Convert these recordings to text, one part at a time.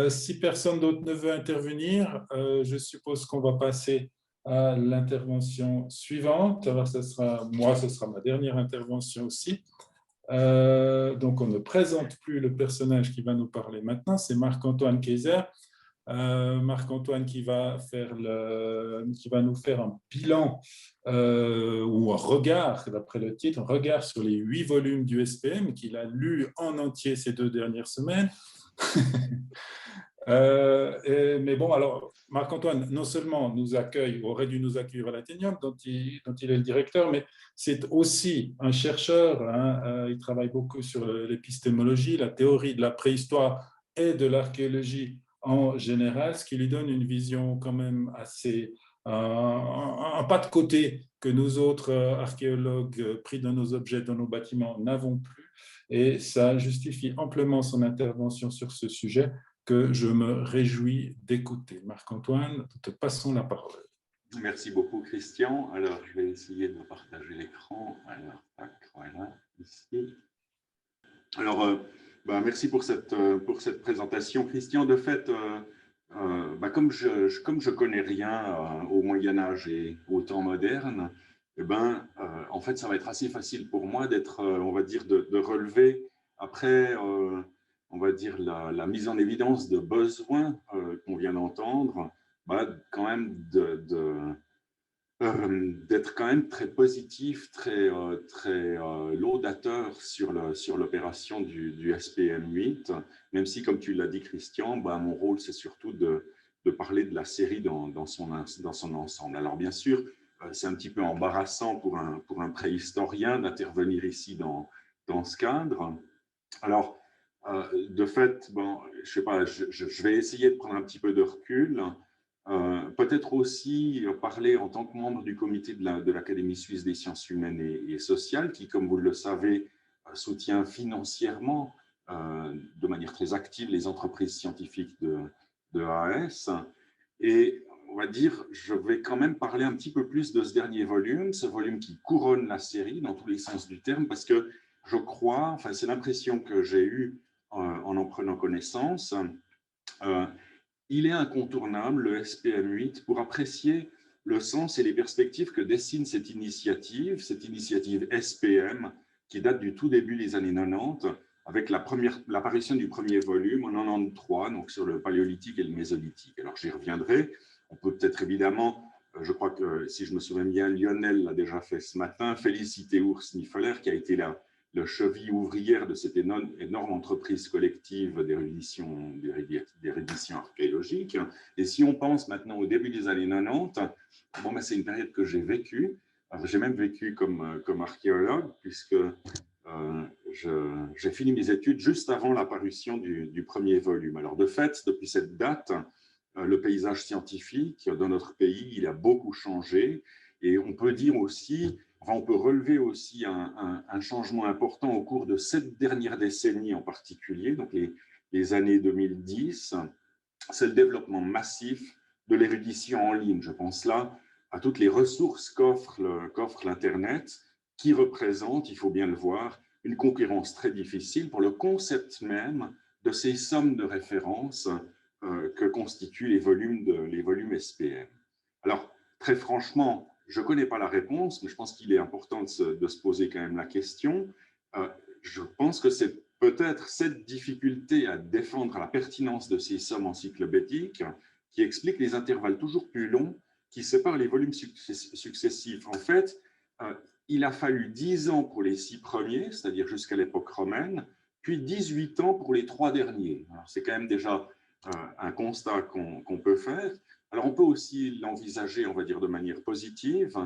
Si personne d'autre ne veut intervenir, je suppose qu'on va passer à l'intervention suivante. Alors, ce sera ma dernière intervention aussi. Donc, on ne présente plus le personnage qui va nous parler maintenant, c'est Marc-Antoine Kayser. Marc-Antoine qui va nous faire un bilan ou un regard, d'après le titre, un regard sur les 8 volumes du SPM qu'il a lu en entier ces 2 dernières semaines. Mais bon, alors, Marc-Antoine, non seulement aurait dû nous accueillir à l'Athénium, dont il est le directeur, mais c'est aussi un chercheur. Hein, il travaille beaucoup sur l'épistémologie, la théorie de la préhistoire et de l'archéologie en général, ce qui lui donne une vision quand même assez, un pas de côté que nous autres archéologues pris dans nos objets, dans nos bâtiments, n'avons plus. Et ça justifie amplement son intervention sur ce sujet que je me réjouis d'écouter. Marc-Antoine, te passons la parole. Merci beaucoup, Christian. Alors, je vais essayer de partager l'écran. Alors, tac, voilà, ici. Alors, merci pour cette présentation, Christian. De fait, comme je connais rien au Moyen-Âge et au temps moderne, en fait, ça va être assez facile pour moi d'être, on va dire, de relever après, on va dire, la mise en évidence de besoins qu'on vient d'entendre, quand même d'être quand même très positif, très laudateur sur l'opération du SPM 8, même si, comme tu l'as dit, Christian, mon rôle, c'est surtout de parler de la série dans son ensemble. Alors, bien sûr, c'est un petit peu embarrassant pour un préhistorien d'intervenir ici dans ce cadre. Alors, de fait, je sais pas, je vais essayer de prendre un petit peu de recul. Peut-être aussi parler en tant que membre du comité de l'Académie suisse des sciences humaines et sociales, qui, comme vous le savez, soutient financièrement de manière très active les entreprises scientifiques de AS. Et on va dire, je vais quand même parler un petit peu plus de ce dernier volume, ce volume qui couronne la série dans tous les sens du terme, parce que je crois, enfin c'est l'impression que j'ai eue en prenant connaissance, il est incontournable, le SPM 8, pour apprécier le sens et les perspectives que dessine cette initiative SPM, qui date du tout début des années 90, avec l'apparition du premier volume en 93, donc sur le paléolithique et le mésolithique. Alors j'y reviendrai. On peut peut-être évidemment, je crois que si je me souviens bien, Lionel l'a déjà fait ce matin, féliciter Urs Niffeler, qui a été là le cheville ouvrière de cette énorme entreprise collective d'érudition archéologique. Et si on pense maintenant au début des années 90, c'est une période que j'ai vécue. J'ai même vécu comme archéologue, puisque j'ai fini mes études juste avant l'apparition du premier volume. Alors de fait, depuis cette date, le paysage scientifique dans notre pays, il a beaucoup changé. Et on peut dire aussi, on peut relever aussi un changement important au cours de cette dernière décennie en particulier, donc les années 2010, c'est le développement massif de l'érudition en ligne. Je pense là à toutes les ressources qu'offre l'Internet, qui représentent, il faut bien le voir, une concurrence très difficile pour le concept même de ces sommes de référence que constituent les volumes SPM. Alors, très franchement, je ne connais pas la réponse, mais je pense qu'il est important de se poser quand même la question. Je pense que c'est peut-être cette difficulté à défendre la pertinence de ces sommes encyclopédiques qui explique les intervalles toujours plus longs qui séparent les volumes successifs. En fait, il a fallu 10 ans pour les 6 premiers, c'est-à-dire jusqu'à l'époque romaine, puis 18 ans pour les 3 derniers. C'est quand même déjà un constat qu'on peut faire. Alors, on peut aussi l'envisager, on va dire, de manière positive,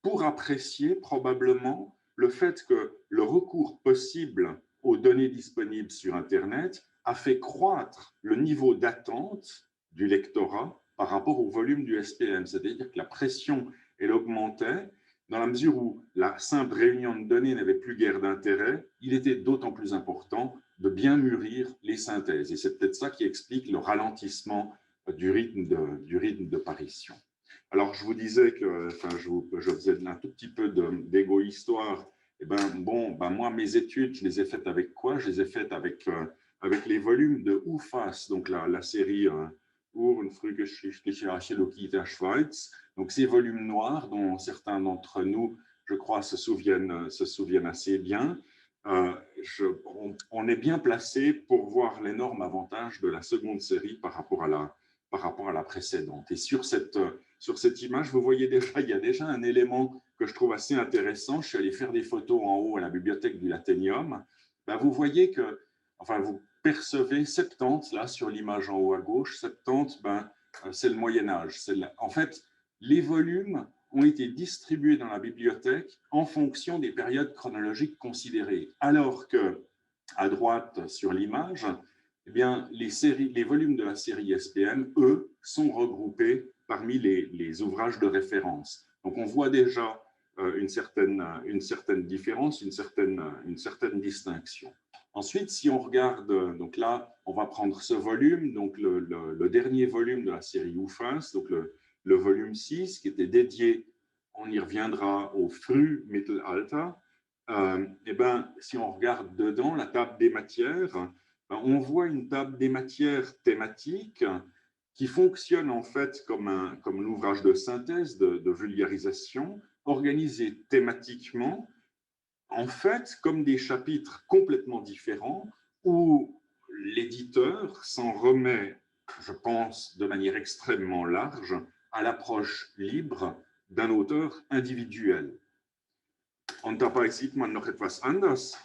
pour apprécier probablement le fait que le recours possible aux données disponibles sur Internet a fait croître le niveau d'attente du lectorat par rapport au volume du SPM. C'est-à-dire que la pression, elle augmentait. Dans la mesure où la simple réunion de données n'avait plus guère d'intérêt, il était d'autant plus important de bien mûrir les synthèses. Et c'est peut-être ça qui explique le ralentissement du rythme de parution. Alors, je vous disais que je faisais un tout petit peu d'égo-histoire. Moi, mes études, je les ai faites avec quoi? Je les ai faites avec avec les volumes de UFAS, donc la série Urfrühgeschichtliche Archäologie der Schweiz, donc ces volumes noirs dont certains d'entre nous, je crois, se souviennent assez bien. On est bien placé pour voir l'énorme avantage de la seconde série par rapport à la précédente. Et sur cette image, vous voyez déjà, il y a déjà un élément que je trouve assez intéressant. Je suis allé faire des photos en haut à la bibliothèque du Lathénium. Ben, vous voyez que, enfin, vous percevez 70, là, sur l'image en haut à gauche, 70, ben, c'est le Moyen-Âge. En fait, les volumes ont été distribués dans la bibliothèque en fonction des périodes chronologiques considérées, alors que, à droite sur l'image, eh bien, les volumes de la série SPM, eux, sont regroupés parmi les ouvrages de référence. Donc, on voit déjà une certaine différence, une certaine distinction. Ensuite, si on regarde, donc là, on va prendre ce volume, donc le dernier volume de la série UFAS, donc le volume 6, qui était dédié, on y reviendra, au Frühmittelalter. Et ben, si on regarde dedans la table des matières, ben, on voit une table des matières thématiques qui fonctionne en fait comme l'ouvrage de synthèse, de vulgarisation, organisé thématiquement, en fait, comme des chapitres complètement différents où l'éditeur s'en remet, je pense, de manière extrêmement large à l'approche libre d'un auteur individuel. Und dabei sieht man noch etwas anders.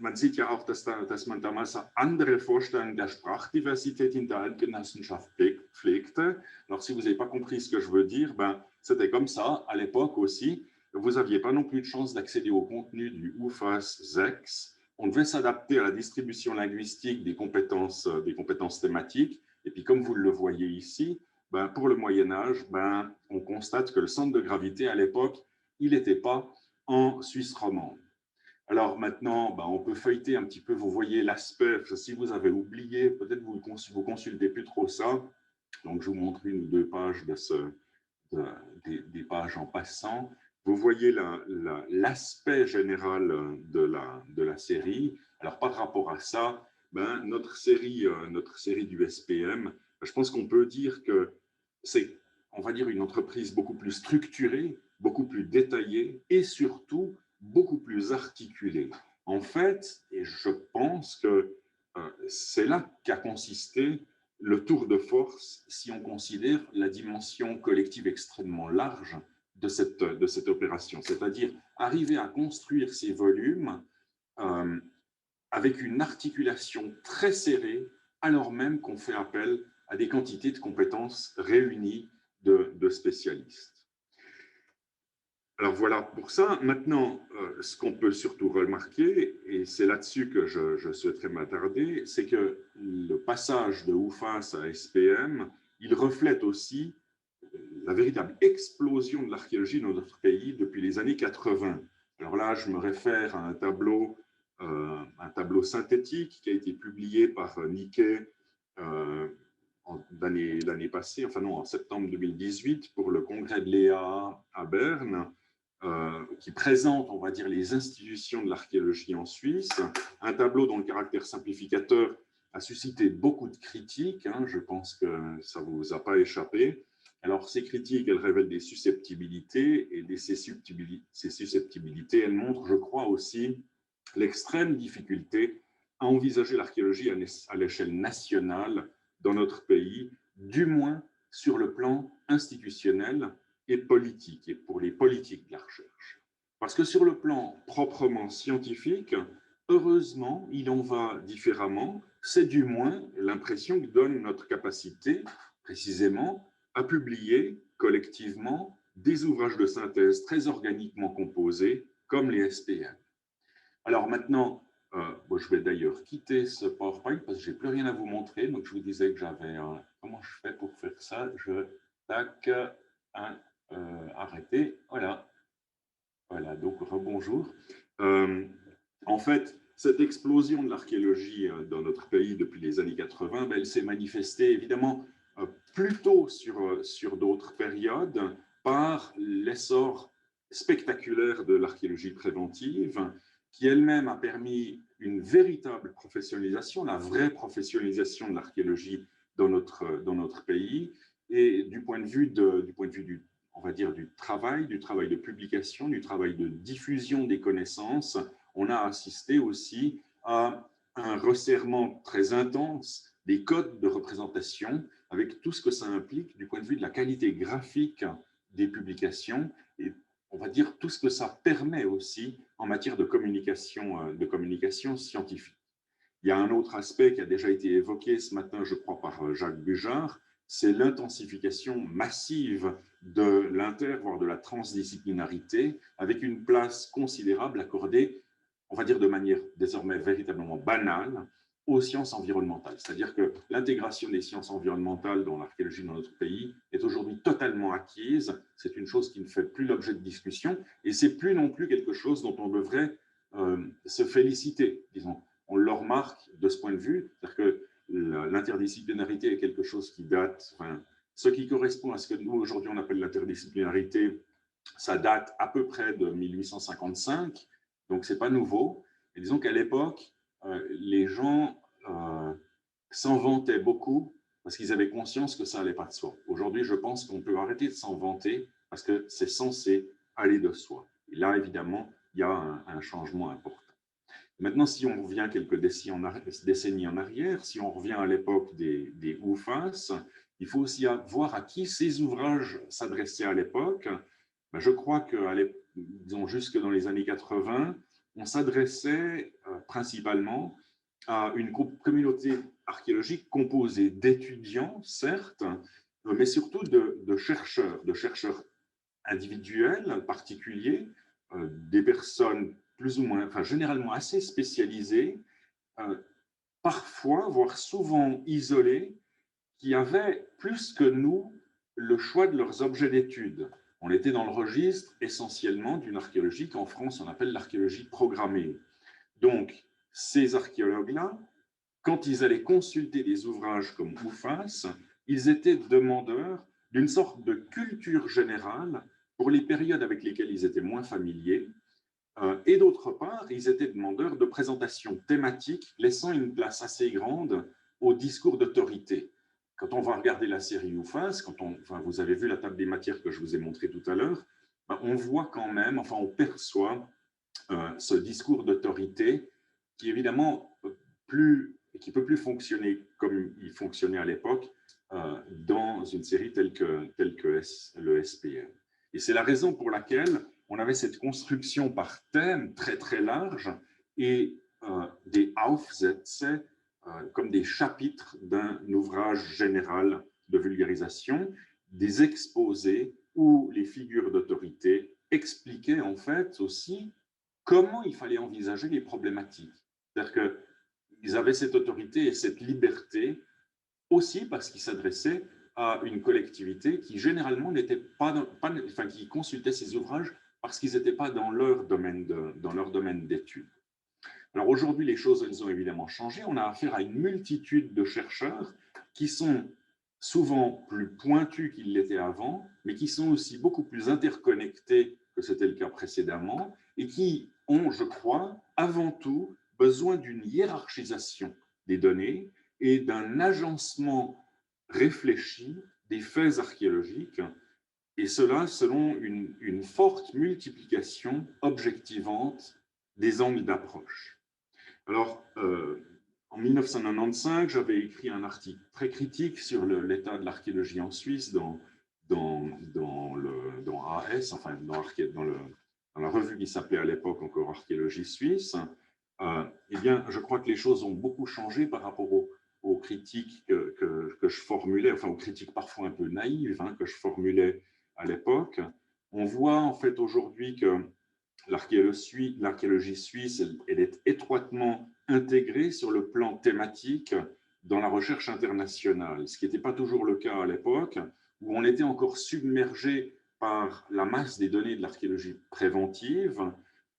Man sieht ja auch, dass man damals andere Vorstellungen der Sprachdiversität in der Eidgenossenschaft pflegte. Alors, si vous n'avez pas compris ce que je veux dire, ben, c'était comme ça à l'époque aussi. Vous n'aviez pas non plus de chance d'accéder au contenu du UFAS 6. On devait s'adapter à la distribution linguistique des compétences thématiques. Et puis, comme vous le voyez ici, ben, pour le Moyen-Âge, ben, on constate que le centre de gravité à l'époque, il n'était pas en Suisse romande. Alors maintenant, ben, on peut feuilleter un petit peu, vous voyez l'aspect, si vous avez oublié, peut-être vous consultez plus trop ça, donc je vous montre une ou deux pages des pages en passant. Vous voyez l'aspect général de la série. Alors par rapport à ça, ben, notre série du SPM, je pense qu'on peut dire que c'est, on va dire, une entreprise beaucoup plus structurée, beaucoup plus détaillée et surtout beaucoup plus articulée. En fait, et je pense que c'est là qu'a consisté le tour de force si on considère la dimension collective extrêmement large de cette opération, c'est-à-dire arriver à construire ces volumes avec une articulation très serrée, alors même qu'on fait appel à des quantités de compétences réunies de spécialistes. Alors voilà pour ça. Maintenant, ce qu'on peut surtout remarquer, et c'est là-dessus que je souhaiterais m'attarder, c'est que le passage de UFAS à SPM, il reflète aussi la véritable explosion de l'archéologie dans notre pays depuis les années 80. Alors là, je me réfère à un tableau synthétique qui a été publié par Nikkei l'année passée, enfin non, en septembre 2018, pour le congrès de l'EA à Berne, qui présente, on va dire, les institutions de l'archéologie en Suisse. Un tableau dont le caractère simplificateur a suscité beaucoup de critiques. Hein, je pense que ça ne vous a pas échappé. Alors, ces critiques, elles révèlent des susceptibilités, et ces susceptibilités, elles montrent, je crois aussi, l'extrême difficulté à envisager l'archéologie à l'échelle nationale dans notre pays, du moins sur le plan institutionnel et politique, et pour les politiques de la recherche. Parce que sur le plan proprement scientifique, heureusement, il en va différemment. C'est du moins l'impression que donne notre capacité, précisément, à publier collectivement des ouvrages de synthèse très organiquement composés, comme les SPM. Alors maintenant, bon, je vais d'ailleurs quitter ce PowerPoint parce que je n'ai plus rien à vous montrer. Donc, je vous disais que j'avais... comment je fais pour faire ça? Tac, arrêter. Voilà. Voilà, donc rebonjour. En fait, cette explosion de l'archéologie dans notre pays depuis les années 80, ben, elle s'est manifestée évidemment plutôt sur d'autres périodes par l'essor spectaculaire de l'archéologie préventive qui elle-même a permis une véritable professionnalisation, la vraie professionnalisation de l'archéologie dans notre pays. Et du point de vue on va dire, du travail de publication, du travail de diffusion des connaissances, on a assisté aussi à un resserrement très intense des codes de représentation, avec tout ce que ça implique du point de vue de la qualité graphique des publications et, on va dire, tout ce que ça permet aussi en matière de communication scientifique. Il y a un autre aspect qui a déjà été évoqué ce matin, je crois, par Jacques Bujard, c'est l'intensification massive de voire de la transdisciplinarité, avec une place considérable accordée, on va dire de manière désormais véritablement banale, aux sciences environnementales. C'est-à-dire que l'intégration des sciences environnementales dans l'archéologie dans notre pays est aujourd'hui totalement acquise. C'est une chose qui ne fait plus l'objet de discussion et c'est plus non plus quelque chose dont on devrait se féliciter, disons. On le remarque de ce point de vue, c'est-à-dire que l'interdisciplinarité est quelque chose qui date, enfin, ce qui correspond à ce que nous aujourd'hui on appelle l'interdisciplinarité, ça date à peu près de 1855, donc c'est pas nouveau. Et disons qu'à l'époque, les gens s'en vantaient beaucoup parce qu'ils avaient conscience que ça allait pas de soi. Aujourd'hui, je pense qu'on peut arrêter de s'en vanter parce que c'est censé aller de soi. Et là, évidemment, il y a un changement important. Maintenant, si on revient quelques décennies en arrière, si on revient à l'époque des OUFAS, il faut aussi voir à qui ces ouvrages s'adressaient à l'époque. Ben, je crois que, disons, jusque dans les années 80, on s'adressait principalement à une communauté archéologique composée d'étudiants, certes, mais surtout de chercheurs individuels, particuliers, des personnes plus ou moins, enfin généralement assez spécialisées, parfois, voire souvent isolées, qui avaient plus que nous le choix de leurs objets d'étude. On était dans le registre essentiellement d'une archéologie qu'en France on appelle l'archéologie programmée. Donc, ces archéologues-là, quand ils allaient consulter des ouvrages comme OUFAS, ils étaient demandeurs d'une sorte de culture générale pour les périodes avec lesquelles ils étaient moins familiers, et d'autre part, ils étaient demandeurs de présentations thématiques laissant une place assez grande au discours d'autorité. Quand on va regarder la série OUFAS, vous avez vu la table des matières que je vous ai montrée tout à l'heure, on voit quand même, enfin on perçoit ce discours d'autorité qui évidemment qui peut plus fonctionner comme il fonctionnait à l'époque dans une série telle que le SPM. Et c'est la raison pour laquelle on avait cette construction par thème très très large et des Aufsätze comme des chapitres d'un ouvrage général de vulgarisation, des exposés où les figures d'autorité expliquaient en fait aussi comment il fallait envisager les problématiques. C'est-à-dire qu'ils avaient cette autorité et cette liberté aussi parce qu'ils s'adressaient à une collectivité qui généralement n'était enfin, qui consultait ces ouvrages parce qu'ils n'étaient pas dans leur domaine d'études. Alors aujourd'hui, les choses, elles ont évidemment changé. On a affaire à une multitude de chercheurs qui sont souvent plus pointus qu'ils l'étaient avant, mais qui sont aussi beaucoup plus interconnectés que c'était le cas précédemment, et qui ont, je crois, avant tout besoin d'une hiérarchisation des données et d'un agencement réfléchi des faits archéologiques, et cela selon une forte multiplication objectivante des angles d'approche. Alors, en 1995, j'avais écrit un article très critique sur l'état de l'archéologie en Suisse dans AS, enfin dans la revue qui s'appelait à l'époque encore Archéologie suisse. Eh bien, je crois que les choses ont beaucoup changé par rapport aux critiques que je formulais, enfin aux critiques parfois un peu naïves que je formulais à l'époque. On voit en fait aujourd'hui que l'archéologie suisse, elle est étroitement intégrée sur le plan thématique dans la recherche internationale, ce qui n'était pas toujours le cas à l'époque, où on était encore submergé par la masse des données de l'archéologie préventive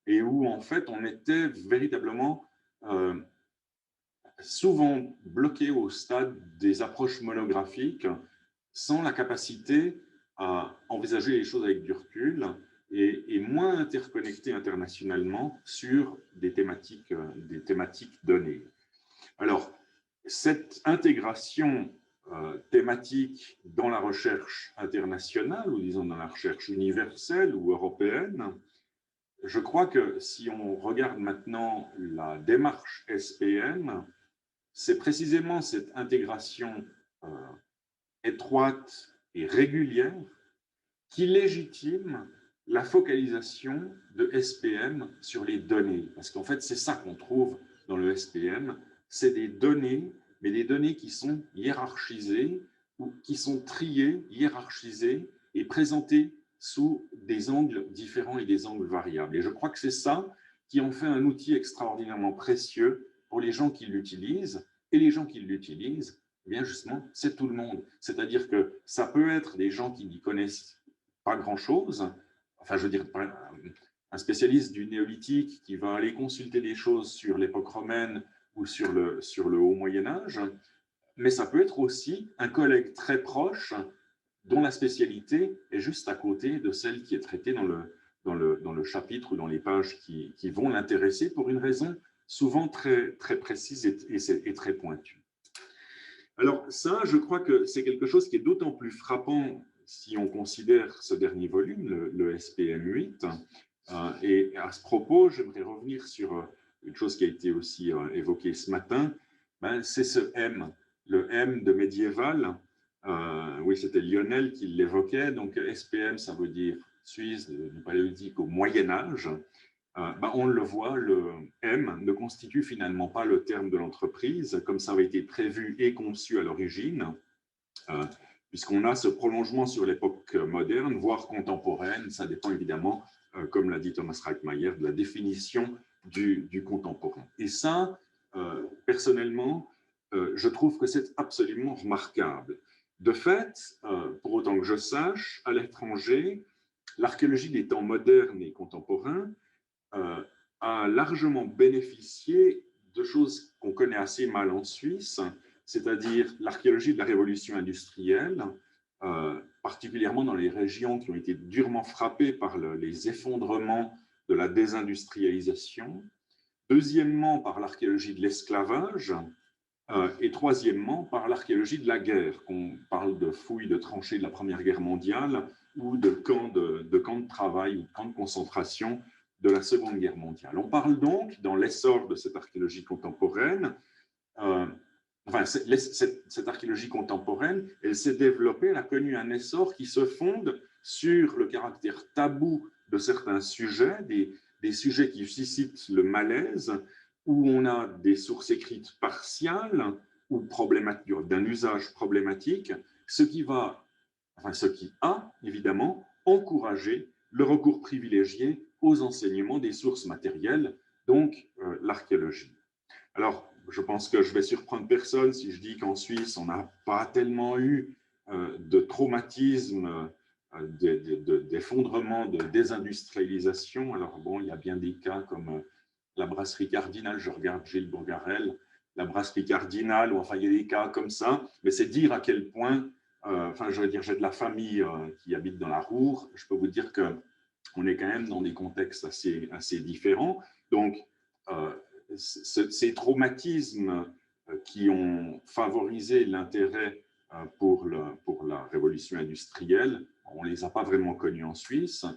et où en fait on était véritablement souvent bloqué au stade des approches monographiques sans la capacité à envisager les choses avec du recul et moins interconnectés internationalement sur des thématiques données. Alors, cette intégration thématique dans la recherche internationale, ou disons dans la recherche universelle ou européenne, je crois que si on regarde maintenant la démarche SPM, c'est précisément cette intégration étroite et régulière qui légitime la focalisation de SPM sur les données. Parce qu'en fait, c'est ça qu'on trouve dans le SPM, c'est des données, mais des données qui sont hiérarchisées ou qui sont triées, hiérarchisées et présentées sous des angles différents et des angles variables. Et je crois que c'est ça qui en fait un outil extraordinairement précieux pour les gens qui l'utilisent. Et les gens qui l'utilisent, eh bien justement, c'est tout le monde. C'est-à-dire que ça peut être des gens qui n'y connaissent pas grand-chose, enfin je veux dire, un spécialiste du néolithique qui va aller consulter des choses sur l'époque romaine ou sur le haut Moyen-Âge, mais ça peut être aussi un collègue très proche dont la spécialité est juste à côté de celle qui est traitée dans le chapitre ou dans les pages qui vont l'intéresser pour une raison souvent très, très précise et très pointue. Alors ça, je crois que c'est quelque chose qui est d'autant plus frappant si on considère ce dernier volume, le SPM 8. Et à ce propos, j'aimerais revenir sur une chose qui a été aussi évoquée ce matin, c'est ce M, le M de médiéval. Oui, c'était Lionel qui l'évoquait. Donc SPM, ça veut dire Suisse du Paléolithique au Moyen-Âge. On le voit, le M ne constitue finalement pas le terme de l'entreprise, comme ça avait été prévu et conçu à l'origine, puisqu'on a ce prolongement sur l'époque moderne, voire contemporaine. Ça dépend évidemment, comme l'a dit Thomas Reichmayer, de la définition du contemporain. Et ça, personnellement, je trouve que c'est absolument remarquable. De fait, pour autant que je sache, à l'étranger, l'archéologie des temps modernes et contemporains a largement bénéficié de choses qu'on connaît assez mal en Suisse, c'est-à-dire l'archéologie de la révolution industrielle, particulièrement dans les régions qui ont été durement frappées par les effondrements de la désindustrialisation. Deuxièmement, par l'archéologie de l'esclavage. Et troisièmement, par l'archéologie de la guerre, qu'on parle de fouilles de tranchées de la Première Guerre mondiale ou de camps de travail ou de camps de concentration de la Seconde Guerre mondiale. On parle donc, dans l'essor de cette archéologie contemporaine, cette archéologie contemporaine, elle s'est développée, elle a connu un essor qui se fonde sur le caractère tabou de certains sujets, des sujets qui suscitent le malaise, où on a des sources écrites partiales ou d'un usage problématique, ce qui a évidemment encouragé le recours privilégié aux enseignements des sources matérielles, donc l'archéologie. Alors, je pense que je vais surprendre personne si je dis qu'en Suisse, on n'a pas tellement eu de traumatisme, d'effondrement, de désindustrialisation. Alors bon, il y a bien des cas comme la brasserie Cardinal, je regarde Gilles Bourgarel, la brasserie Cardinal, ou enfin il y a des cas comme ça, mais c'est dire à quel point, je veux dire, j'ai de la famille qui habite dans la Roure, je peux vous dire qu'on est quand même dans des contextes assez différents. Donc, ces traumatismes qui ont favorisé l'intérêt pour la révolution industrielle, on ne les a pas vraiment connus en Suisse.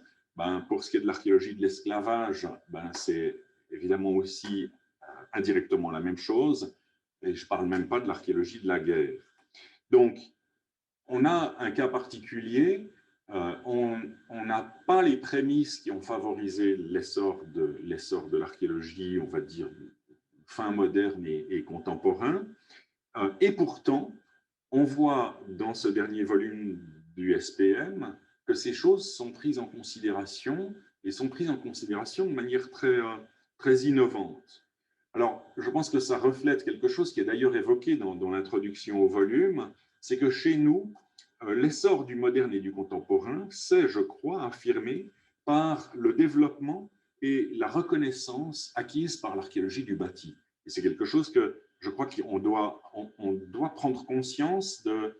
Pour ce qui est de l'archéologie de l'esclavage, c'est évidemment aussi indirectement la même chose, et je ne parle même pas de l'archéologie de la guerre. Donc, on a un cas particulier, on n'a pas les prémices qui ont favorisé l'essor de l'archéologie, on va dire, fin moderne et contemporain, et pourtant, on voit dans ce dernier volume du SPM que ces choses sont prises en considération et sont prises en considération de manière très innovante. Alors, je pense que ça reflète quelque chose qui est d'ailleurs évoqué dans l'introduction au volume, c'est que chez nous, l'essor du moderne et du contemporain s'est, je crois, affirmé par le développement et la reconnaissance acquise par l'archéologie du bâti. Et c'est quelque chose que je crois qu'on doit prendre conscience de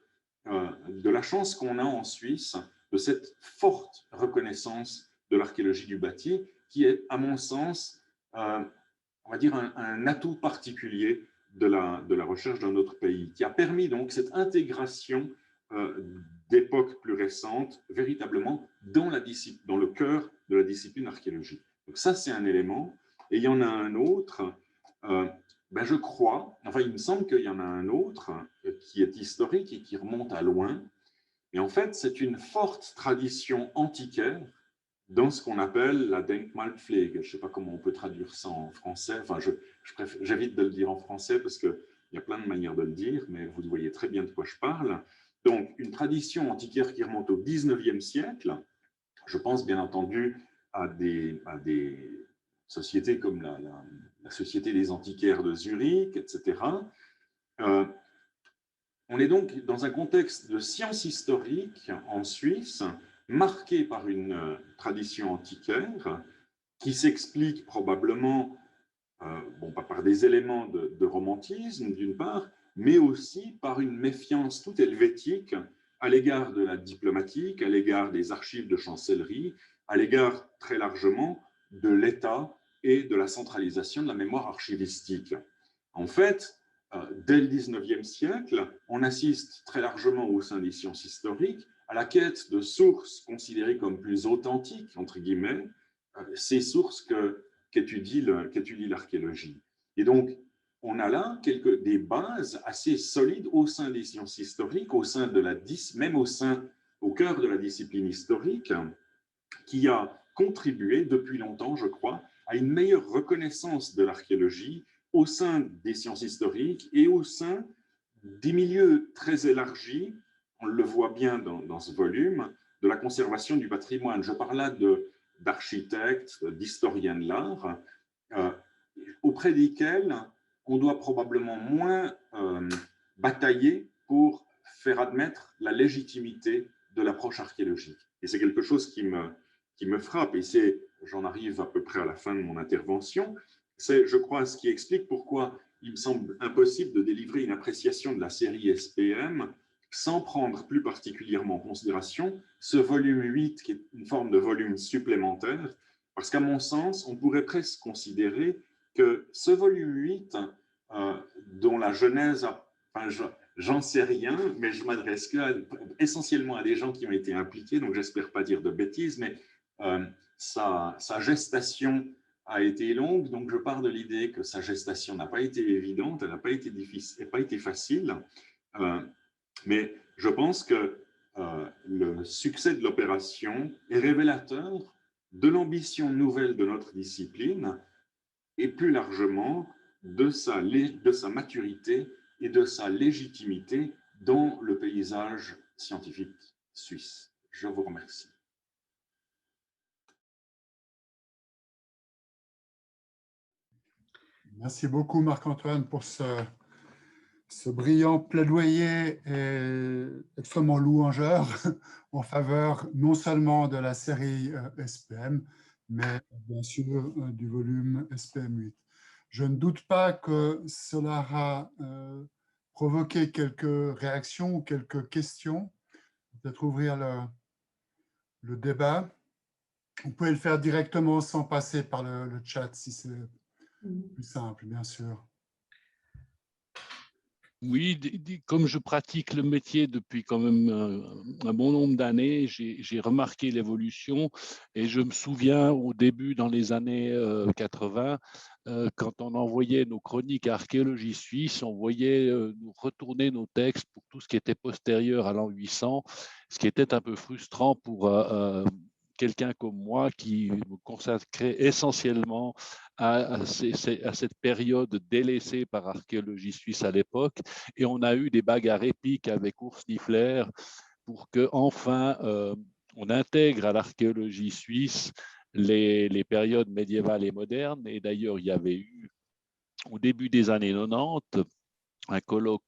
la chance qu'on a en Suisse, de cette forte reconnaissance de l'archéologie du bâti, qui est, à mon sens, on va dire un atout particulier de la recherche dans notre pays, qui a permis donc cette intégration d'époques plus récentes, véritablement dans le cœur de la discipline archéologie. Donc ça, c'est un élément. Et il y en a un autre, je crois, enfin, il me semble qu'il y en a un autre qui est historique et qui remonte à loin. Et en fait, c'est une forte tradition antiquaire dans ce qu'on appelle la Denkmalpflege. Je ne sais pas comment on peut traduire ça en français. Enfin, j'évite de le dire en français parce qu'il y a plein de manières de le dire, mais vous voyez très bien de quoi je parle. Donc, une tradition antiquaire qui remonte au 19e siècle. Je pense bien entendu à des sociétés comme la Société des antiquaires de Zurich, etc. On est donc dans un contexte de science historique en Suisse, marqué par une tradition antiquaire qui s'explique probablement pas par des éléments de romantisme, d'une part, mais aussi par une méfiance toute helvétique à l'égard de la diplomatique, à l'égard des archives de chancellerie, à l'égard très largement de l'État et de la centralisation de la mémoire archivistique. En fait, dès le 19e siècle, on assiste très largement au sein des sciences historiques à la quête de sources considérées comme plus authentiques, entre guillemets, ces sources qu'étudie l'archéologie. Et donc, on a là des bases assez solides au sein des sciences historiques, au cœur de la discipline historique, qui a contribué depuis longtemps, je crois, à une meilleure reconnaissance de l'archéologie au sein des sciences historiques et au sein des milieux très élargis, on le voit bien dans ce volume, de la conservation du patrimoine. Je parle là d'architectes, d'historiens de l'art, auprès desquels on doit probablement moins batailler pour faire admettre la légitimité de l'approche archéologique. Et c'est quelque chose qui me frappe, et j'en arrive à peu près à la fin de mon intervention, c'est, je crois, ce qui explique pourquoi il me semble impossible de délivrer une appréciation de la série SPM sans prendre plus particulièrement en considération ce volume 8, qui est une forme de volume supplémentaire, parce qu'à mon sens, on pourrait presque considérer que ce volume 8, dont la genèse, j'en sais rien, mais je m'adresse essentiellement à des gens qui ont été impliqués, donc j'espère pas dire de bêtises, mais sa gestation a été longue, donc je pars de l'idée que sa gestation n'a pas été évidente, elle n'a pas été difficile, elle n'a pas été facile, mais je pense que le succès de l'opération est révélateur de l'ambition nouvelle de notre discipline et plus largement de sa maturité et de sa légitimité dans le paysage scientifique suisse. Je vous remercie. Merci beaucoup Marc-Antoine pour ce brillant plaidoyer extrêmement louangeur en faveur non seulement de la série SPM, mais bien sûr du volume SPM 8. Je ne doute pas que cela a provoqué quelques réactions ou quelques questions. Peut-être ouvrir le débat. Vous pouvez le faire directement sans passer par le chat si c'est plus simple, bien sûr. Oui, comme je pratique le métier depuis quand même un bon nombre d'années, j'ai remarqué l'évolution et je me souviens au début, dans les années 80, quand on envoyait nos chroniques à Archéologie Suisse, on voyait nous retourner nos textes pour tout ce qui était postérieur à l'an 800, ce qui était un peu frustrant pour quelqu'un comme moi qui me consacrait essentiellement à cette période délaissée par Archéologie Suisse à l'époque. Et on a eu des bagarres épiques avec Urs Niffler pour qu'enfin on intègre à l'archéologie suisse les périodes médiévales et modernes. Et d'ailleurs, il y avait eu, au début des années 90, un colloque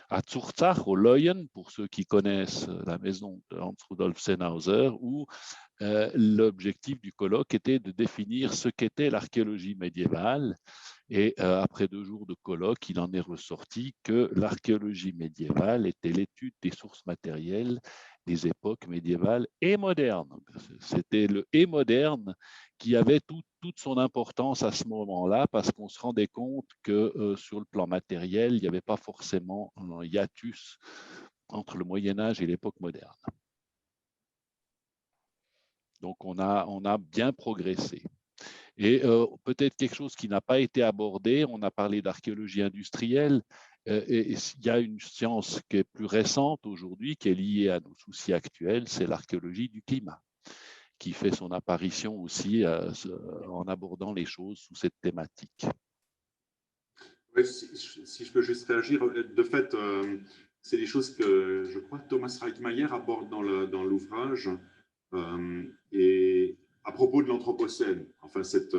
à Zurzach, au Leuen, pour ceux qui connaissent la maison de Hans Rudolf Sennhauser, où l'objectif du colloque était de définir ce qu'était l'archéologie médiévale. Et après 2 jours de colloque, il en est ressorti que l'archéologie médiévale était l'étude des sources matérielles des époques médiévales et modernes. C'était le « et moderne » qui avait toute son importance à ce moment-là, parce qu'on se rendait compte que sur le plan matériel, il n'y avait pas forcément un hiatus entre le Moyen-Âge et l'époque moderne. Donc, on a bien progressé. Et peut-être quelque chose qui n'a pas été abordé, on a parlé d'archéologie industrielle, et il y a une science qui est plus récente aujourd'hui, qui est liée à nos soucis actuels, c'est l'archéologie du climat, qui fait son apparition aussi en abordant les choses sous cette thématique. Oui, si je peux juste réagir, de fait, c'est des choses que je crois que Thomas Reitmayer aborde dans l'ouvrage, et à propos de l'Anthropocène, enfin cette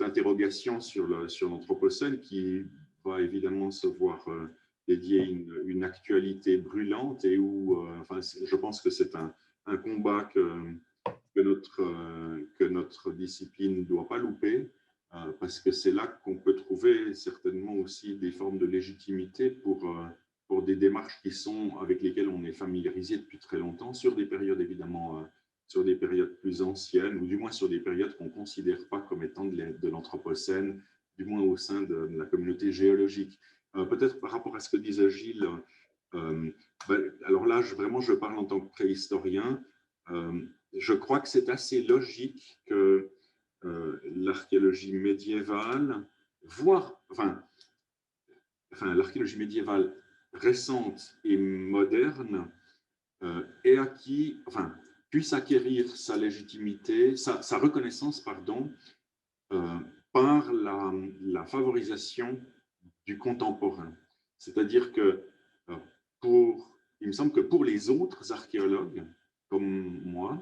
interrogation sur l'Anthropocène qui va évidemment se voir dédier une actualité brûlante et où, enfin, je pense que c'est un combat que notre discipline ne doit pas louper, parce que c'est là qu'on peut trouver certainement aussi des formes de légitimité pour des démarches avec lesquelles on est familiarisé depuis très longtemps, sur des périodes évidemment, sur des périodes plus anciennes, ou du moins sur des périodes qu'on ne considère pas comme étant de l'Anthropocène, du moins au sein de la communauté géologique. Peut-être par rapport à ce que disait Gilles, alors là, vraiment, je parle en tant que préhistorien. Je crois que c'est assez logique que l'archéologie médiévale, l'archéologie médiévale récente et moderne puisse acquérir sa légitimité, sa reconnaissance, pardon, par la favorisation du contemporain. C'est-à-dire que il me semble que pour les autres archéologues, comme moi,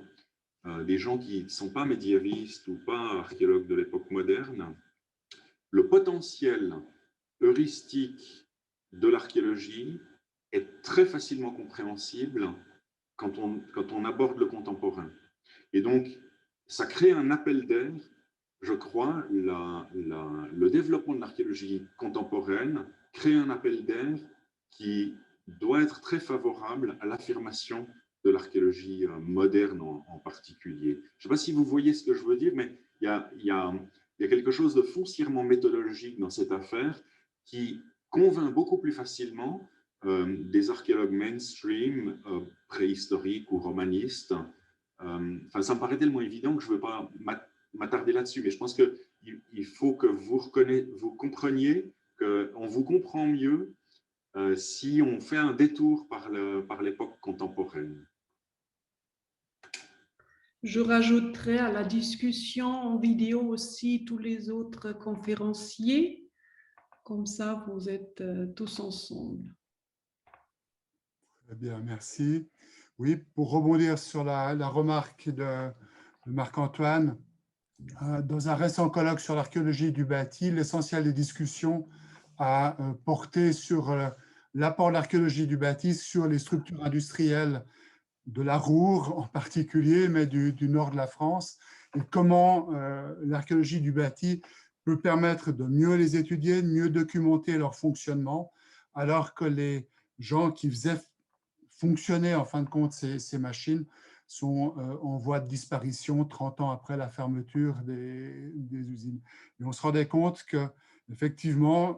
des gens qui ne sont pas médiévistes ou pas archéologues de l'époque moderne, le potentiel heuristique de l'archéologie est très facilement compréhensible quand on aborde le contemporain. Et donc, ça crée un appel d'air, je crois, le développement de l'archéologie contemporaine crée un appel d'air qui doit être très favorable à l'affirmation de l'archéologie moderne en particulier. Je ne sais pas si vous voyez ce que je veux dire, mais il y a quelque chose de foncièrement méthodologique dans cette affaire qui convainc beaucoup plus facilement des archéologues mainstream, préhistoriques ou romanistes. Ça me paraît tellement évident que je ne veux pas m'attarder là-dessus, mais je pense qu'il faut que vous compreniez qu'on vous comprend mieux si on fait un détour par l'époque contemporaine. Je rajouterai à la discussion en vidéo aussi tous les autres conférenciers. Comme ça, vous êtes tous ensemble. Très bien, merci. Oui, pour rebondir sur la remarque de Marc-Antoine, dans un récent colloque sur l'archéologie du bâti, l'essentiel des discussions a porté sur l'apport de l'archéologie du bâti sur les structures industrielles de la Roure en particulier, mais du nord de la France, et comment l'archéologie du bâti peut permettre de mieux les étudier, de mieux documenter leur fonctionnement, alors que les gens qui faisaient fonctionner en fin de compte ces machines sont en voie de disparition 30 ans après la fermeture des usines. Et on se rendait compte qu'effectivement,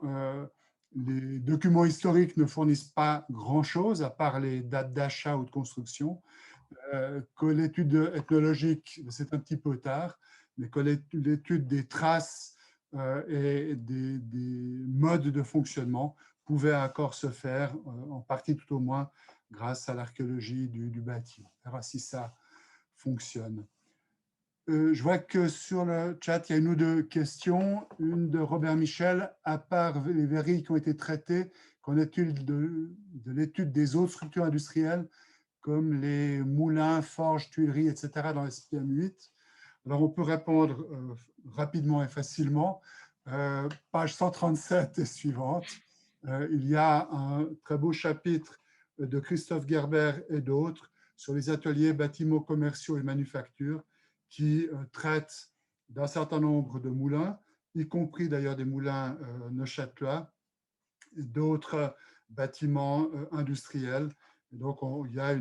les documents historiques ne fournissent pas grand-chose, à part les dates d'achat ou de construction, que l'étude ethnologique, c'est un petit peu tard, mais que l'étude des traces et des modes de fonctionnement pouvait encore se faire, en partie tout au moins, grâce à l'archéologie du bâti. On verra si ça fonctionne. Je vois que sur le chat, il y a une ou deux questions. Une de Robert Michel, à part les verreries qui ont été traitées, qu'en est-il de l'étude des autres structures industrielles, comme les moulins, forges, tuileries, etc., dans SPM 8? Alors, on peut répondre rapidement et facilement. Page 137 et suivante. Il y a un très beau chapitre de Christophe Gerber et d'autres sur les ateliers bâtiments commerciaux et manufactures qui traitent d'un certain nombre de moulins, y compris d'ailleurs des moulins neuchâtelois, et d'autres bâtiments industriels. Et donc, il y a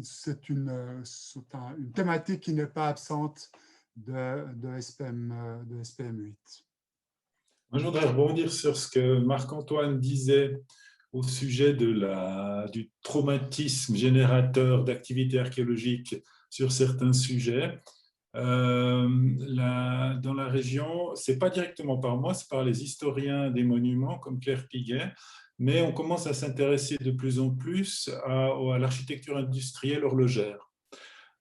c'est une thématique qui n'est pas absente de SPM 8. Moi, je voudrais rebondir sur ce que Marc-Antoine disait au sujet du traumatisme générateur d'activités archéologiques sur certains sujets. Dans la région, ce n'est pas directement par moi, c'est par les historiens des monuments comme Claire Piguet, mais on commence à s'intéresser de plus en plus à l'architecture industrielle horlogère.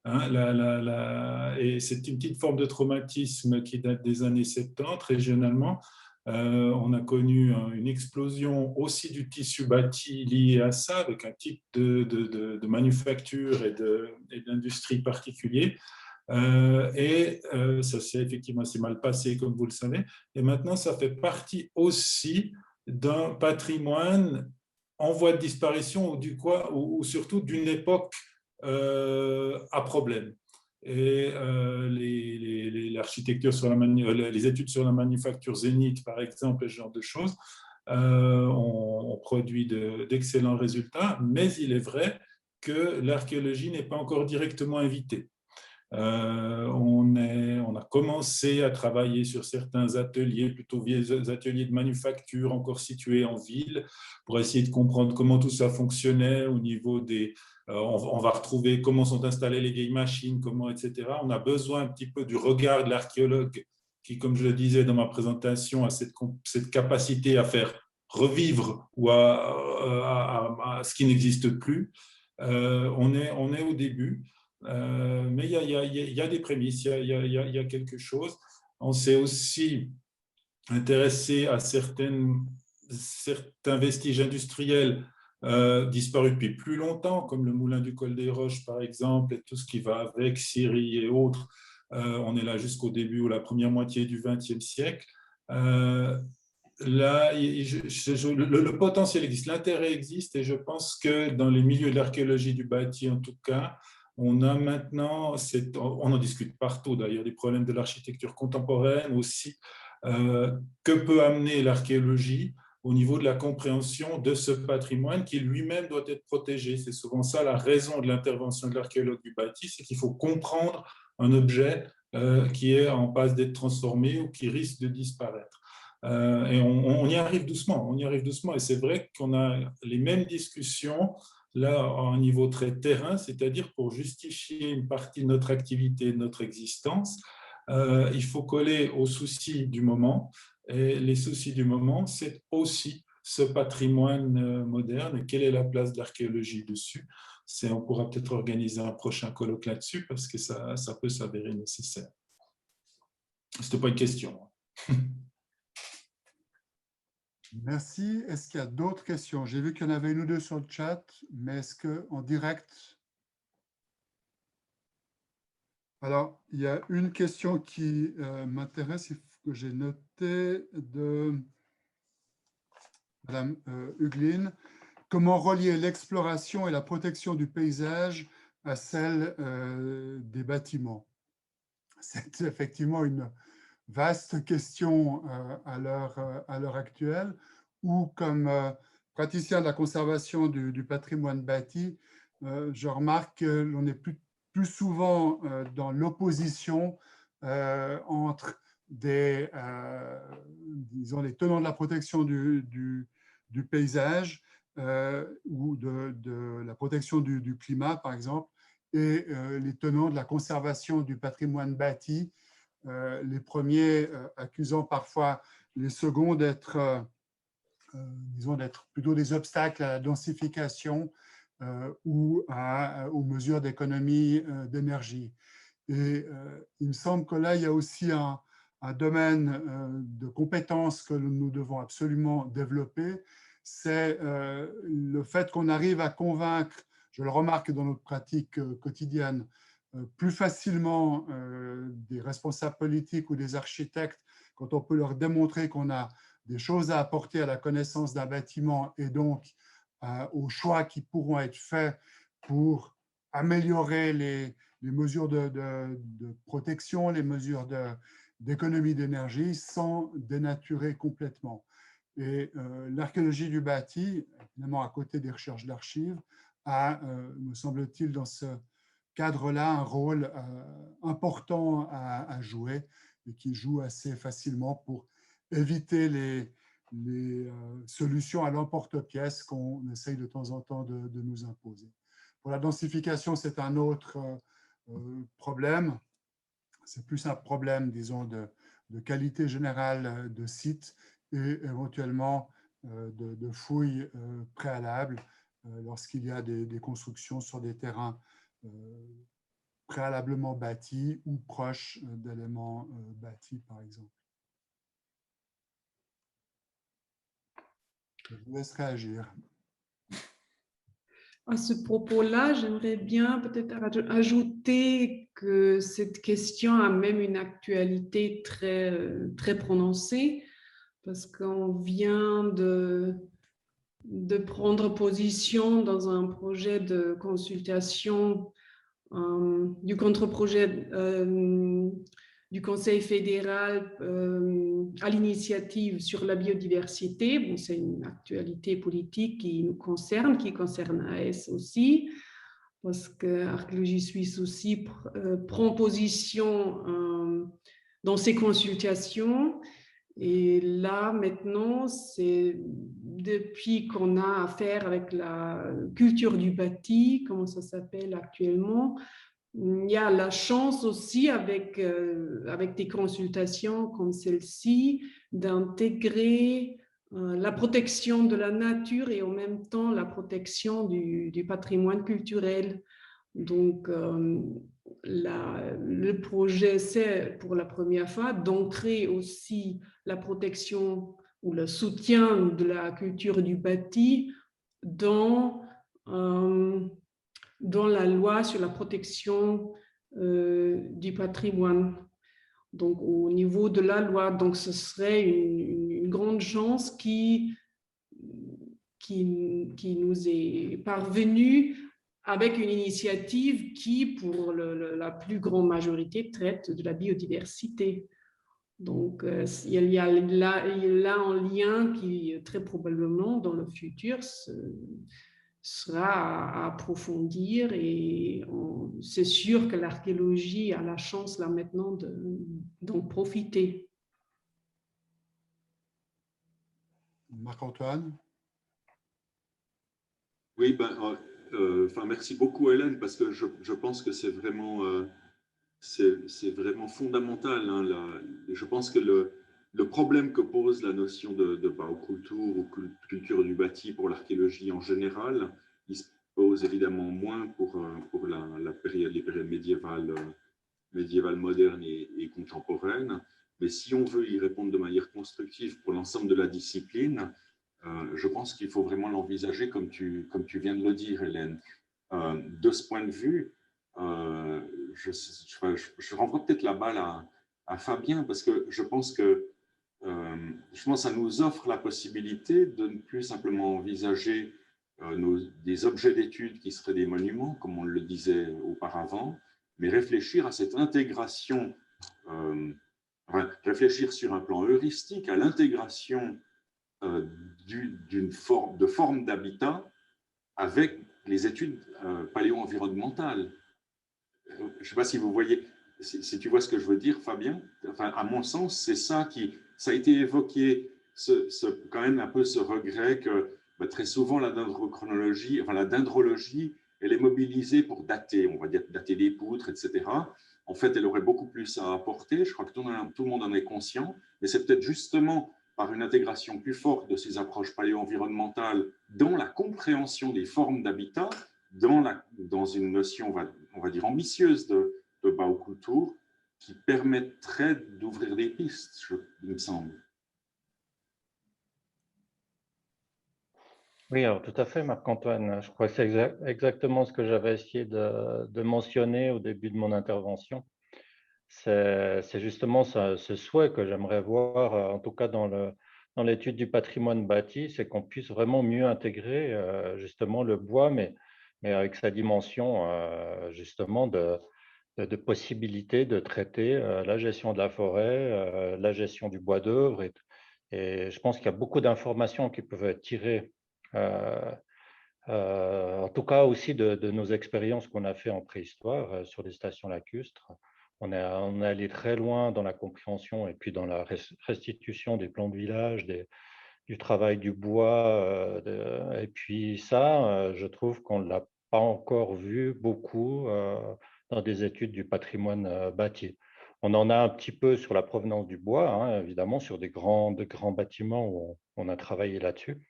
Et c'est une petite forme de traumatisme qui date des années 70 régionalement. On a connu une explosion aussi du tissu bâti lié à ça, avec un type de manufacture et d'industrie particulier. Ça s'est effectivement assez mal passé, comme vous le savez. Et maintenant, ça fait partie aussi d'un patrimoine en voie de disparition ou surtout d'une époque à problème. Et l'architecture sur les études sur la manufacture zénith, par exemple, et ce genre de choses, on produit d'excellents résultats, mais il est vrai que l'archéologie n'est pas encore directement invitée. On a commencé à travailler sur certains ateliers, plutôt vieux ateliers de manufacture encore situés en ville, pour essayer de comprendre comment tout ça fonctionnait au niveau des... on va retrouver comment sont installées les vieilles machines, comment, etc. On a besoin un petit peu du regard de l'archéologue qui, comme je le disais dans ma présentation, a cette capacité à faire revivre ou à ce qui n'existe plus. On est au début. Mais il y a des prémices, il y a quelque chose. On s'est aussi intéressé à certains vestiges industriels disparus depuis plus longtemps, comme le moulin du Col des Roches, par exemple, et tout ce qui va avec, Syrie et autres. On est là jusqu'au début ou la première moitié du XXe siècle. Là, le potentiel existe, l'intérêt existe, et je pense que dans les milieux de l'archéologie du bâti, en tout cas, on a maintenant, on en discute partout d'ailleurs, des problèmes de l'architecture contemporaine aussi, que peut amener l'archéologie au niveau de la compréhension de ce patrimoine qui lui-même doit être protégé. C'est souvent ça la raison de l'intervention de l'archéologue du bâti, c'est qu'il faut comprendre un objet qui est en passe d'être transformé ou qui risque de disparaître. Et on y arrive doucement, et c'est vrai qu'on a les mêmes discussions là, à un niveau très terrain, c'est-à-dire pour justifier une partie de notre activité, de notre existence, il faut coller aux soucis du moment. Et les soucis du moment, c'est aussi ce patrimoine moderne. Et quelle est la place de l'archéologie dessus? On pourra peut-être organiser un prochain colloque là-dessus parce que ça peut s'avérer nécessaire. Ce n'était pas une question. Merci. Est-ce qu'il y a d'autres questions? J'ai vu qu'il y en avait une ou deux sur le chat, mais est-ce qu'en direct? Alors, il y a une question qui m'intéresse, que j'ai notée de Madame Huglin. Comment relier l'exploration et la protection du paysage à celle des bâtiments? C'est effectivement une vaste question à l'heure actuelle, où comme praticien de la conservation du patrimoine bâti, je remarque que l'on est plus souvent dans l'opposition entre disons, les tenants de la protection du paysage ou de la protection du climat, par exemple, et les tenants de la conservation du patrimoine bâti, les premiers accusant parfois les seconds d'être plutôt des obstacles à la densification ou aux mesures d'économie d'énergie. Et il me semble que là, il y a aussi un domaine de compétences que nous devons absolument développer. C'est le fait qu'on arrive à convaincre, je le remarque dans notre pratique quotidienne, plus facilement des responsables politiques ou des architectes quand on peut leur démontrer qu'on a des choses à apporter à la connaissance d'un bâtiment et donc aux choix qui pourront être faits pour améliorer les mesures de protection, les mesures d'économie d'énergie sans dénaturer complètement. Et l'archéologie du bâti, évidemment à côté des recherches d'archives, a, me semble-t-il, dans ce cadre-là, un rôle important à jouer et qui joue assez facilement pour éviter les solutions à l'emporte-pièce qu'on essaye de temps en temps de nous imposer. Pour la densification, c'est un autre problème. C'est plus un problème, disons, de qualité générale de site et éventuellement de fouilles préalables lorsqu'il y a des constructions sur des terrains préalablement bâtis ou proches d'éléments bâtis, par exemple. Je vous laisse réagir. À ce propos-là, j'aimerais bien peut-être ajouter que cette question a même une actualité très prononcée, parce qu'on vient de prendre position dans un projet de consultation du contre-projet du Conseil fédéral à l'initiative sur la biodiversité. Bon, c'est une actualité politique qui nous concerne, qui concerne AS aussi, parce que Archéologie Suisse aussi prend position dans ces consultations. Et là, maintenant, c'est depuis qu'on a affaire avec la culture du bâti, comment ça s'appelle actuellement, il y a la chance aussi avec des consultations comme celle-ci d'intégrer la protection de la nature et en même temps la protection du patrimoine culturel. Donc, le projet, c'est pour la première fois d'entrer aussi la protection ou le soutien de la culture du bâti dans la loi sur la protection du patrimoine. Donc, au niveau de la loi, donc ce serait une grande chance qui nous est parvenue avec une initiative qui, pour la plus grande majorité, traite de la biodiversité. Donc, il y a là un lien qui, très probablement, dans le futur, sera à approfondir et c'est sûr que l'archéologie a la chance là maintenant d'en profiter. Marc-Antoine? Oui, merci beaucoup Hélène, parce que je pense que c'est vraiment fondamental. Hein, je pense que le problème que pose la notion de baukultur ou culture du bâti pour l'archéologie en général, il se pose évidemment moins pour les périodes médiévales modernes et contemporaines. Mais si on veut y répondre de manière constructive pour l'ensemble de la discipline, je pense qu'il faut vraiment l'envisager comme tu viens de le dire, Hélène. De ce point de vue, je renvoie peut-être la balle à Fabien, parce que je pense que ça nous offre la possibilité de ne plus simplement envisager des objets d'étude qui seraient des monuments, comme on le disait auparavant, mais réfléchir à cette intégration, réfléchir sur un plan heuristique à l'intégration de formes d'habitat avec les études paléo-environnementales. Je ne sais pas si vous voyez, si tu vois ce que je veux dire, Fabien. Enfin, à mon sens, c'est ça ça a été évoqué, quand même un peu ce regret que très souvent la dendrochronologie, la dendrologie, elle est mobilisée pour dater, on va dire dater des poutres, etc. En fait, elle aurait beaucoup plus à apporter. Je crois que tout le monde en est conscient, mais c'est peut-être justement par une intégration plus forte de ces approches paléo-environnementales dans la compréhension des formes d'habitat, dans une notion, on va dire, ambitieuse de baukultur, qui permettrait d'ouvrir des pistes, il me semble. Oui, alors tout à fait, Marc-Antoine. Je crois que c'est exactement ce que j'avais essayé de mentionner au début de mon intervention. C'est justement ce souhait que j'aimerais voir, en tout cas dans l'étude du patrimoine bâti, c'est qu'on puisse vraiment mieux intégrer justement le bois, mais mais avec sa dimension justement de possibilité de traiter la gestion de la forêt, la gestion du bois d'œuvre. Et je pense qu'il y a beaucoup d'informations qui peuvent être tirées, en tout cas aussi de nos expériences qu'on a fait en préhistoire sur les stations lacustres. On est allé très loin dans la compréhension et puis dans la restitution des plans de village, du travail du bois. Et puis ça, je trouve qu'on ne l'a pas encore vu beaucoup dans des études du patrimoine bâti. On en a un petit peu sur la provenance du bois, hein, évidemment, sur de grands bâtiments où on a travaillé là-dessus.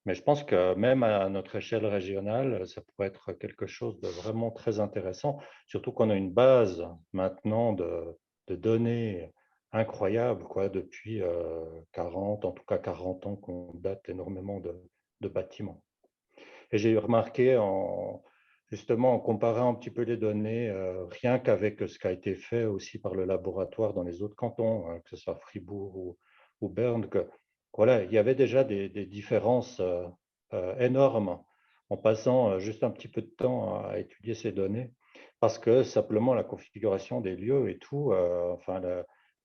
Mais je pense que même à notre échelle régionale, ça pourrait être quelque chose de vraiment très intéressant, surtout qu'on a une base maintenant de données incroyables, quoi, depuis 40, en tout cas 40 ans qu'on date énormément de bâtiments. Et j'ai remarqué, justement, en comparant un petit peu les données, rien qu'avec ce qui a été fait aussi par le laboratoire dans les autres cantons, hein, que ce soit Fribourg ou Berne, que voilà, il y avait déjà des différences énormes en passant juste un petit peu de temps à étudier ces données, parce que simplement la configuration des lieux et tout, enfin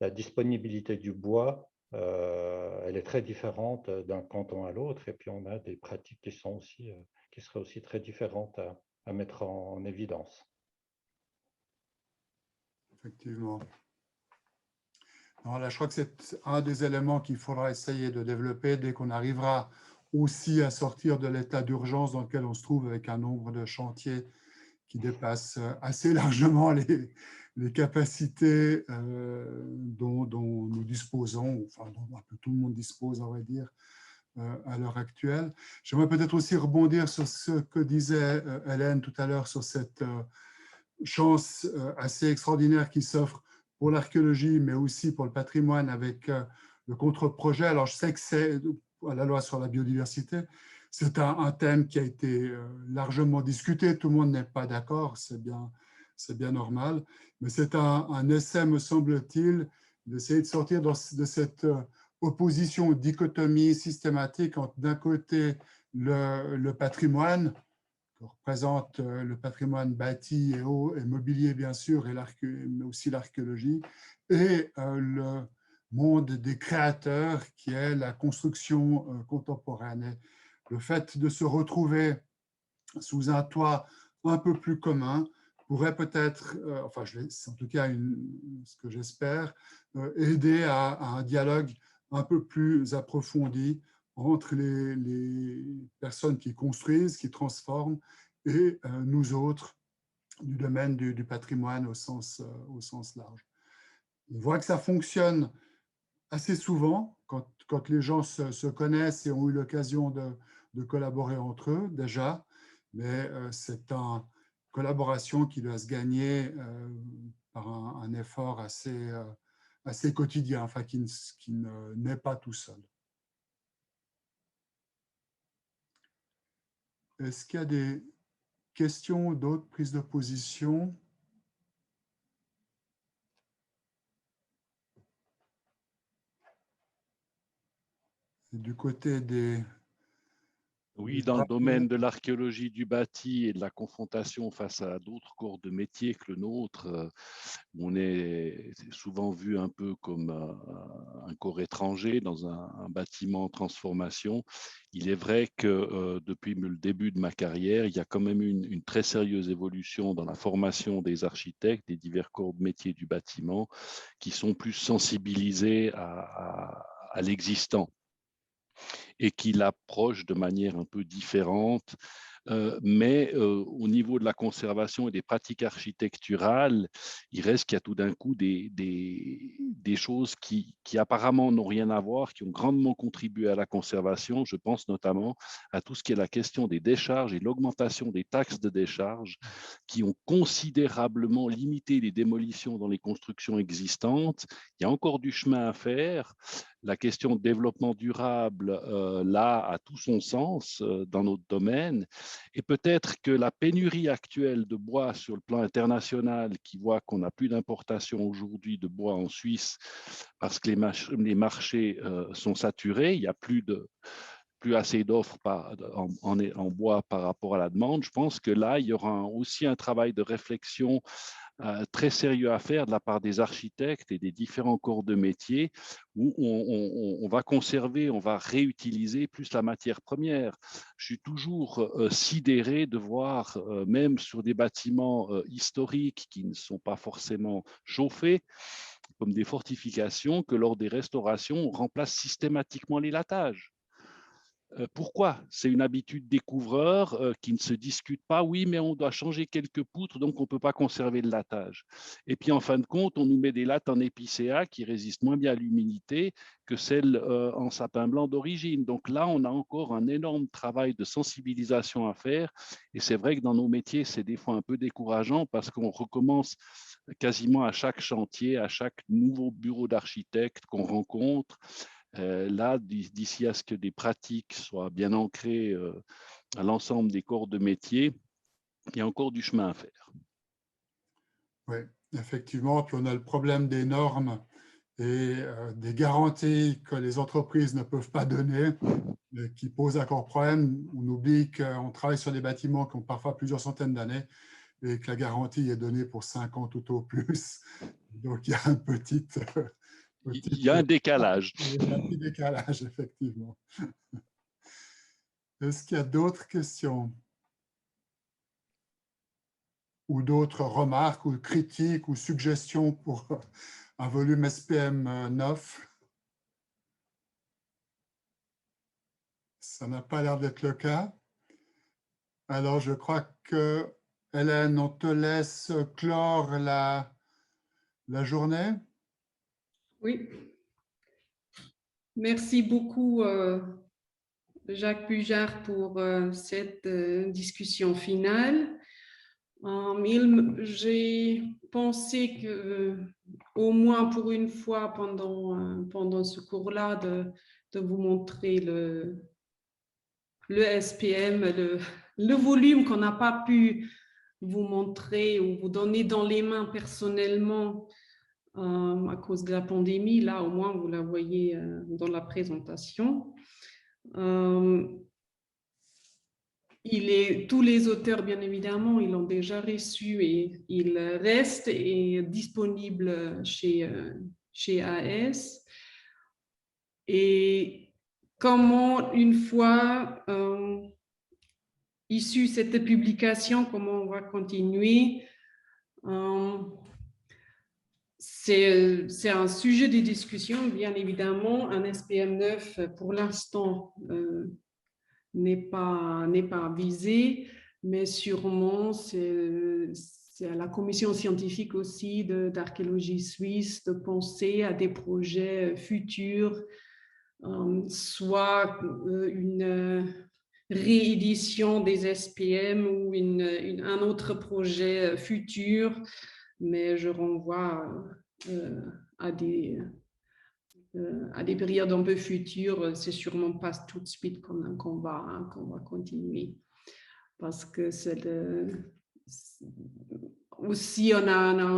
la disponibilité du bois, elle est très différente d'un canton à l'autre, et puis on a des pratiques qui sont aussi qui seraient aussi très différentes à mettre en évidence. Effectivement. Non, là, je crois que c'est un des éléments qu'il faudra essayer de développer dès qu'on arrivera aussi à sortir de l'état d'urgence dans lequel on se trouve, avec un nombre de chantiers qui dépasse assez largement les capacités dont nous disposons, enfin dont un peu tout le monde dispose, on va dire, à l'heure actuelle. J'aimerais peut-être aussi rebondir sur ce que disait Hélène tout à l'heure, sur cette chance assez extraordinaire qui s'offre pour l'archéologie, mais aussi pour le patrimoine, avec le contre-projet. Alors, je sais que c'est la loi sur la biodiversité. C'est un thème qui a été largement discuté. Tout le monde n'est pas d'accord, c'est bien normal. Mais c'est un essai, me semble-t-il, d'essayer de sortir de cette opposition, dichotomie systématique entre, d'un côté, le patrimoine, qui représente le patrimoine bâti et mobilier, bien sûr, mais aussi l'archéologie, et le monde des créateurs, qui est la construction contemporaine. Et le fait de se retrouver sous un toit un peu plus commun pourrait peut-être, enfin, c'est en tout cas ce que j'espère, aider à un dialogue un peu plus approfondi entre les personnes qui construisent, qui transforment, et nous autres du domaine du patrimoine au sens large. On voit que ça fonctionne assez souvent quand les gens se connaissent et ont eu l'occasion de collaborer entre eux déjà, mais c'est une collaboration qui doit se gagner par un effort assez quotidien, enfin qui n'est pas tout seul. Est-ce qu'il y a des questions, d'autres prises de position? Du côté des... Oui, dans le domaine de l'archéologie du bâti et de la confrontation face à d'autres corps de métier que le nôtre, on est souvent vu un peu comme un corps étranger dans un bâtiment en transformation. Il est vrai que depuis le début de ma carrière, il y a quand même une très sérieuse évolution dans la formation des architectes, des divers corps de métier du bâtiment, qui sont plus sensibilisés à l'existant et qui l'approche de manière un peu différente. Mais au niveau de la conservation et des pratiques architecturales, il reste qu'il y a tout d'un coup des choses qui apparemment n'ont rien à voir, qui ont grandement contribué à la conservation. Je pense notamment à tout ce qui est la question des décharges et l'augmentation des taxes de décharge, qui ont considérablement limité les démolitions dans les constructions existantes. Il y a encore du chemin à faire. La question de développement durable, là, a tout son sens dans notre domaine. Et peut-être que la pénurie actuelle de bois sur le plan international, qui voit qu'on n'a plus d'importation aujourd'hui de bois en Suisse parce que les marchés sont saturés, il n'y a plus plus assez d'offres en bois par rapport à la demande. Je pense que là, il y aura aussi un travail de réflexion très sérieux à faire de la part des architectes et des différents corps de métier où on va conserver, on va réutiliser plus la matière première. Je suis toujours sidéré de voir, même sur des bâtiments historiques qui ne sont pas forcément chauffés, comme des fortifications, que lors des restaurations, on remplace systématiquement les latages. Pourquoi? C'est une habitude découvreur qui ne se discute pas. Oui, mais on doit changer quelques poutres, donc on ne peut pas conserver le latage. Et puis, en fin de compte, on nous met des lattes en épicéa qui résistent moins bien à l'humidité que celles en sapin blanc d'origine. Donc là, on a encore un énorme travail de sensibilisation à faire. Et c'est vrai que dans nos métiers, c'est des fois un peu décourageant parce qu'on recommence quasiment à chaque chantier, à chaque nouveau bureau d'architecte qu'on rencontre. Là, d'ici à ce que des pratiques soient bien ancrées à l'ensemble des corps de métier, il y a encore du chemin à faire. Oui, effectivement. Puis on a le problème des normes et des garanties que les entreprises ne peuvent pas donner, qui posent encore problème. On oublie qu'on travaille sur des bâtiments qui ont parfois plusieurs centaines d'années et que la garantie est donnée pour 5 ans tout au plus. Donc, il y a un petit... Il y a un décalage. Il y a un petit décalage, effectivement. Est-ce qu'il y a d'autres questions? Ou d'autres remarques, ou critiques, ou suggestions pour un volume SPM 9? Ça n'a pas l'air d'être le cas. Alors, je crois que, Hélène, on te laisse clore la journée. Oui. Merci beaucoup, Jacques Pujard, pour cette discussion finale. J'ai pensé que, au moins pour une fois pendant ce cours-là, de vous montrer le SPM, le volume qu'on n'a pas pu vous montrer ou vous donner dans les mains personnellement à cause de la pandémie. Là, au moins, vous la voyez dans la présentation. Tous les auteurs, bien évidemment, ils l'ont déjà reçu et il reste disponible chez AS. Et comment, une fois issue cette publication, comment on va continuer? C'est un sujet de discussion, bien évidemment. Un SPM 9, pour l'instant, n'est pas visé, mais sûrement c'est à la commission scientifique aussi d'archéologie suisse de penser à des projets futurs, soit une réédition des SPM ou un autre projet futur, mais je renvoie à des périodes un peu futures. C'est sûrement pas tout de suite qu'on va continuer, parce que aussi on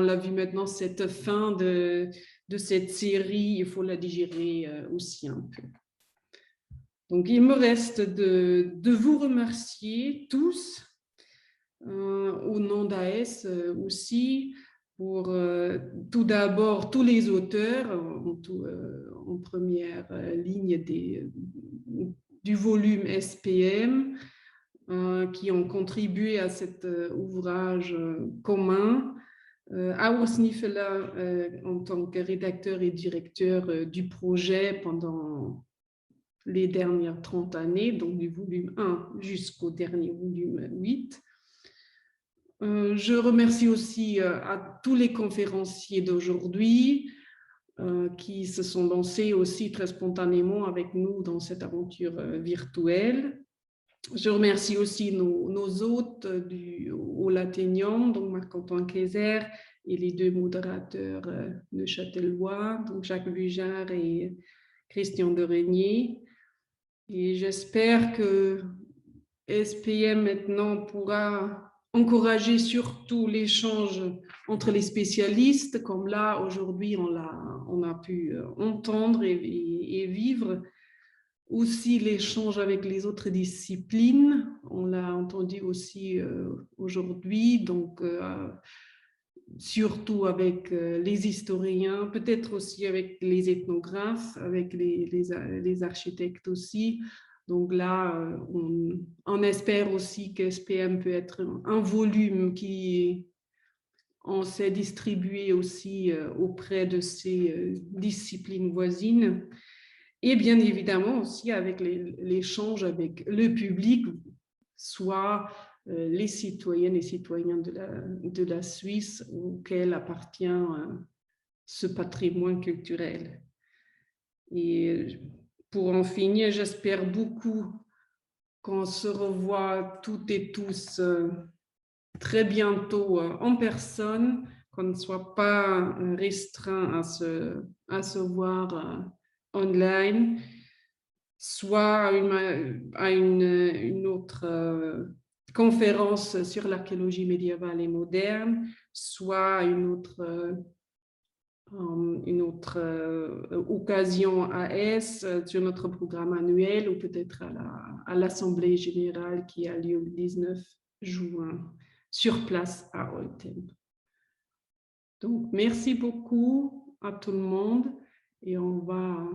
l'a vu maintenant, cette fin de cette série, il faut la digérer aussi un peu. Donc il me reste de vous remercier tous au nom d'AS aussi, pour tout d'abord tous les auteurs en première ligne du volume SPM qui ont contribué à cet ouvrage commun. Urs Sniffler en tant que rédacteur et directeur du projet pendant les dernières 30 années, donc du volume 1 jusqu'au dernier volume 8. Je remercie aussi à tous les conférenciers d'aujourd'hui qui se sont lancés aussi très spontanément avec nous dans cette aventure virtuelle. Je remercie aussi nos hôtes au Laténium, donc Marc-Antoine Kayser et les deux modérateurs neuchâtelois, donc Jacques Pujard et Christian Derenier. Et j'espère que SPM maintenant pourra encourager surtout l'échange entre les spécialistes, comme là aujourd'hui on a pu entendre et vivre. aussi l'échange avec les autres disciplines. On l'a entendu aussi aujourd'hui, donc surtout avec les historiens, peut-être aussi avec les ethnographes, avec les architectes aussi. Donc là, on espère aussi que SPM peut être un volume qui on s'est distribué aussi auprès de ces disciplines voisines. Et bien évidemment aussi avec l'échange avec le public, soit les citoyennes et citoyens de la Suisse auxquels appartient ce patrimoine culturel. Et pour en finir, j'espère beaucoup qu'on se revoit toutes et tous très bientôt en personne, qu'on ne soit pas restreint à se voir online, soit à une autre conférence sur l'archéologie médiévale et moderne, soit à une autre occasion à S sur notre programme annuel ou peut-être à l'Assemblée générale qui a lieu le 19 juin sur place à Olten. Donc, merci beaucoup à tout le monde et on va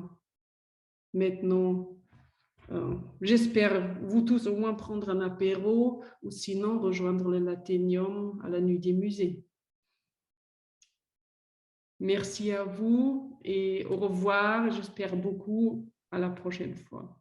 maintenant, j'espère vous tous au moins prendre un apéro ou sinon rejoindre le Laténium à la nuit des musées. Merci à vous et au revoir. J'espère beaucoup à la prochaine fois.